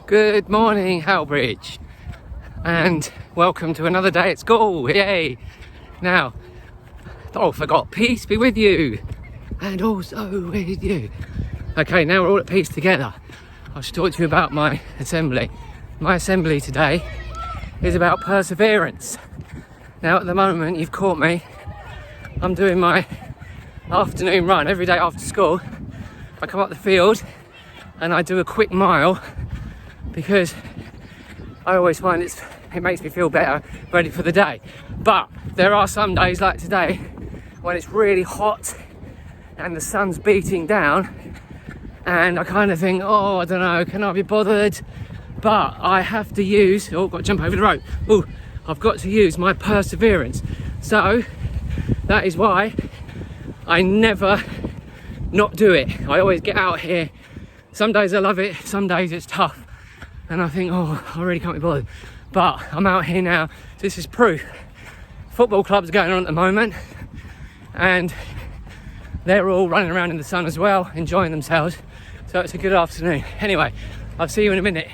Good morning, Howbridge, and welcome to another day at school. Yay! Now, forgot, peace be with you, and also with you. Okay, now we're all at peace together. I should talk to you about my assembly. My assembly today is about perseverance. Now, at the moment, you've caught me. I'm doing my afternoon run every day after school. I come up the field and I do a quick mile because I always find it makes me feel better, ready for the day. But there are some days like today when it's really hot and the sun's beating down and I kind of think, I don't know, can I be bothered? But I have to use, got to jump over the rope. I've got to use my perseverance. So that is why I never not do it. I always get out here. Some days I love it, some days it's tough. And I think, I really can't be bothered. But I'm out here now. This is proof. Football club's going on at the moment. And they're all running around in the sun as well, enjoying themselves. So it's a good afternoon. Anyway, I'll see you in a minute.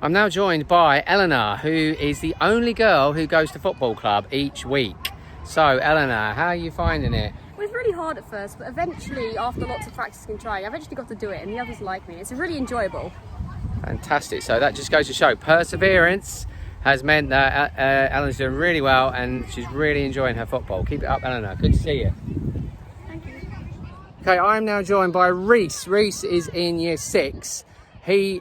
I'm now joined by Eleanor, who is the only girl who goes to football club each week. So, Eleanor, how are you finding it? It was really hard at first, but eventually, after lots of practice and trying, I eventually got to do it, and the others like me. It's really enjoyable. Fantastic. So that just goes to show perseverance has meant that Eleanor's doing really well and she's really enjoying her football. Keep it up, Eleanor. Good to see you. Thank you. Okay, I'm now joined by Reese. Reese is in year 6. He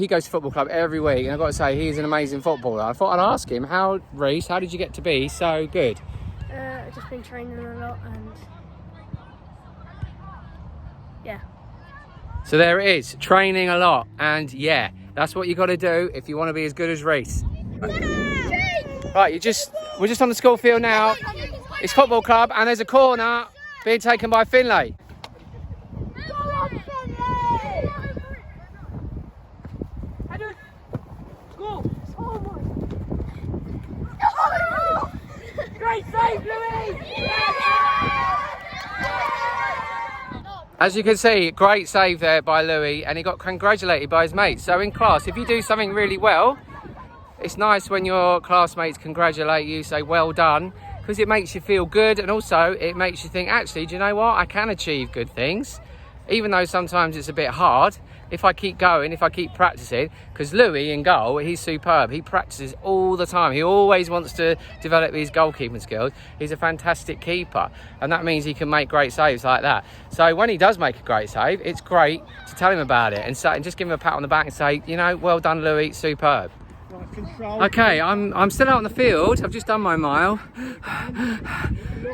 goes to football club every week, and I've got to say he's an amazing footballer. I thought I'd ask him, Reese, how did you get to be so good? I've just been training a lot, and yeah. So there it is, training a lot, and yeah, that's what you got to do if you want to be as good as Reese. Right, we're just on the school field now. It's football club, and there's a corner being taken by Finlay. Great save, Louis! As you can see, great save there by Louis, and he got congratulated by his mates. So in class, if you do something really well, it's nice when your classmates congratulate you, say well done, because it makes you feel good, and also it makes you think, actually, do you know what? I can achieve good things, even though sometimes it's a bit hard. If I keep going, if I keep practicing, because Louis in goal, he's superb. He practices all the time. He always wants to develop his goalkeeping skills. He's a fantastic keeper, and that means he can make great saves like that. So when he does make a great save, it's great to tell him about it and just give him a pat on the back and say, well done, Louis, superb. Okay, I'm still out on the field. I've just done my mile.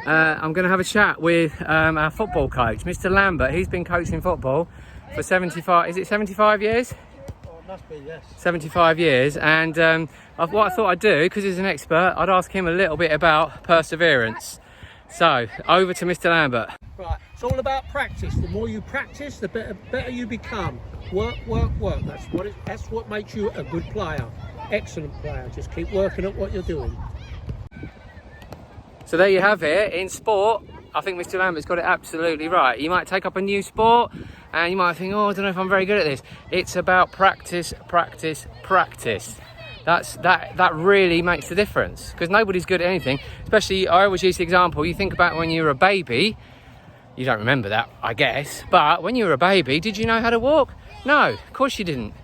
I'm going to have a chat with our football coach, Mr. Lambert. He's been coaching football for 75 years? Oh, it must be, yes. 75 years, and what I thought I'd do, because he's an expert, I'd ask him a little bit about perseverance. So, over to Mr. Lambert. Right, it's all about practice. The more you practice, the better you become. Work, work, work. That's what makes you a good player. Excellent player. Just keep working at what you're doing. So there you have it. In sport, I think Mr. Lambert's got it absolutely right. You might take up a new sport and you might think, I don't know if I'm very good at this. It's about practice, practice, practice. That really makes the difference, because nobody's good at anything. Especially, I always use the example, you think about when you were a baby. You don't remember that, I guess, but when you were a baby, did you know how to walk? No, of course you didn't.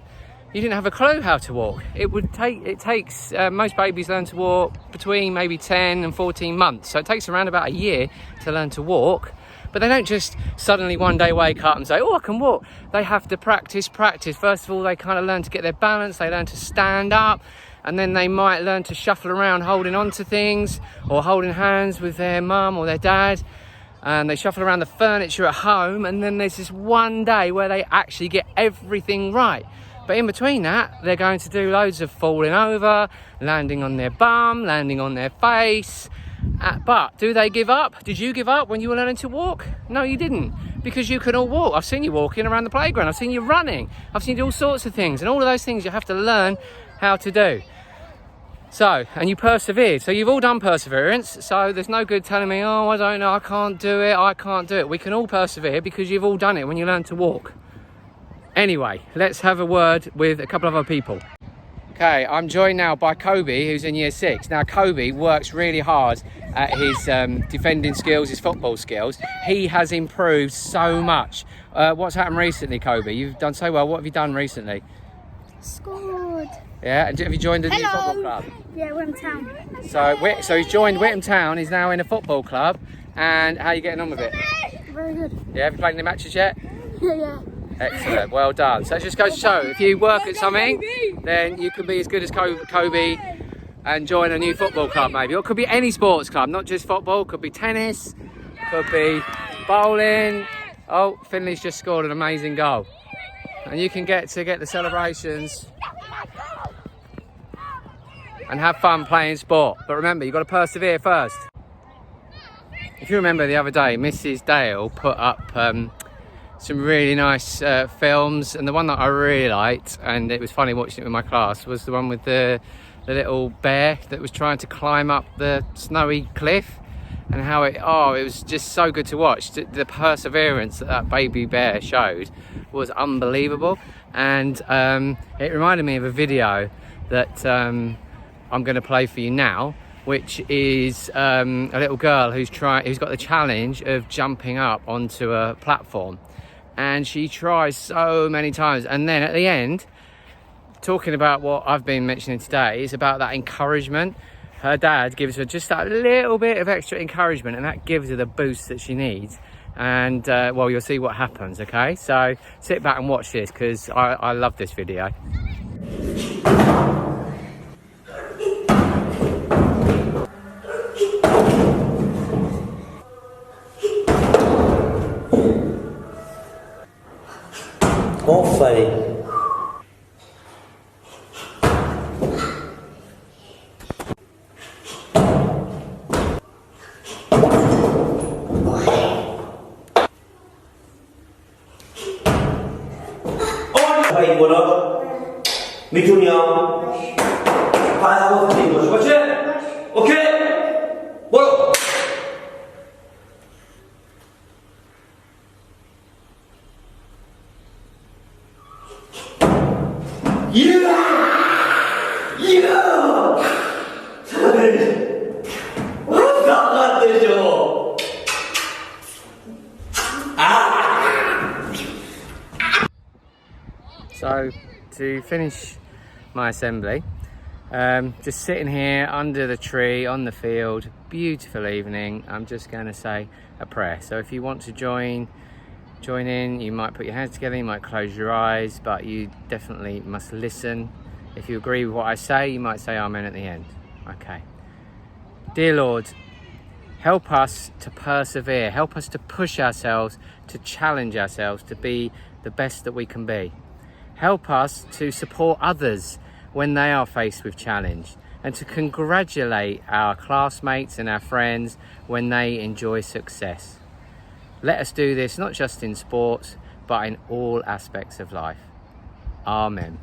You didn't have a clue how to walk. It takes most babies learn to walk between maybe 10 and 14 months. So it takes around about a year to learn to walk. But they don't just suddenly one day wake up and say, I can walk. They have to practice. First of all, they kind of learn to get their balance. They learn to stand up. And then they might learn to shuffle around holding on to things or holding hands with their mum or their dad. And they shuffle around the furniture at home. And then there's this one day where they actually get everything right. But in between that, they're going to do loads of falling over, landing on their bum, landing on their face. But do they give up? Did you give up when you were learning to walk? No, you didn't, because you can all walk. I've seen you walking around the playground. I've seen you running. I've seen you do all sorts of things. And all of those things you have to learn how to do. So, and you persevered. So you've all done perseverance. So there's no good telling me, I don't know, I can't do it. We can all persevere because you've all done it when you learn to walk. Anyway, let's have a word with a couple of other people. Okay, I'm joined now by Kobe, who's in year 6. Now, Kobe works really hard at his defending skills, his football skills. He has improved so much. What's happened recently, Kobe? You've done so well. What have you done recently? Scored. Yeah, and have you joined a new football club? Yeah, Wim Town. So he's joined Whittam Town. He's now in a football club. And how are you getting on with it? Very good. Yeah, have you played any matches yet? Yeah. Excellent, well done. So it just goes to show, if you work at something, then you can be as good as Kobe and join a new football club maybe. Or it could be any sports club, not just football. It could be tennis, could be bowling. Oh, Finley's just scored an amazing goal. And you can get the celebrations and have fun playing sport. But remember, you've got to persevere first. If you remember the other day, Mrs. Dale put up some really nice films, and the one that I really liked, and it was funny watching it with my class, was the one with the little bear that was trying to climb up the snowy cliff, and how it was just so good to watch. The perseverance that baby bear showed was unbelievable, and it reminded me of a video that I'm going to play for you now, which is a little girl who's got the challenge of jumping up onto a platform. And she tries so many times, and then at the end, talking about what I've been mentioning today, is about that encouragement. Her dad gives her just that little bit of extra encouragement, and that gives her the boost that she needs. And well, you'll see what happens. Okay, so sit back and watch this, because I love this video. Enfin. Hej, voilà. Mitunia. Para ok. Voilà. So to finish my assembly, just sitting here under the tree on the field, beautiful evening, I'm just going to say a prayer. So if you want to join in, you might put your hands together, you might close your eyes, but you definitely must listen. If you agree with what I say, you might say amen at the end. Okay. Dear Lord, help us to persevere, help us to push ourselves, to challenge ourselves, to be the best that we can be. Help us to support others when they are faced with challenge, and to congratulate our classmates and our friends when they enjoy success. Let us do this not just in sports, but in all aspects of life. Amen.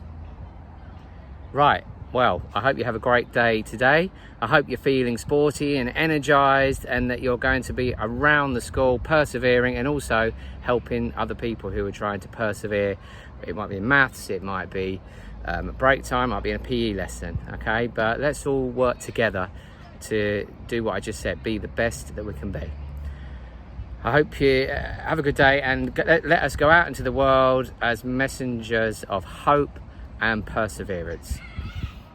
Right, well, I hope you have a great day today. I hope you're feeling sporty and energized, and that you're going to be around the school persevering, and also helping other people who are trying to persevere. It might be in maths, it might be at break time, it might be in a PE lesson, okay? But let's all work together to do what I just said, be the best that we can be. I hope you have a good day, and let us go out into the world as messengers of hope and perseverance.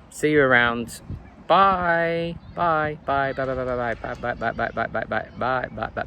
See you around. Bye. Bye. Bye. Bye. Bye. Bye. Bye. Bye. Bye. Bye. Bye. Bye. Bye. Bye. Bye. Bye. Bye.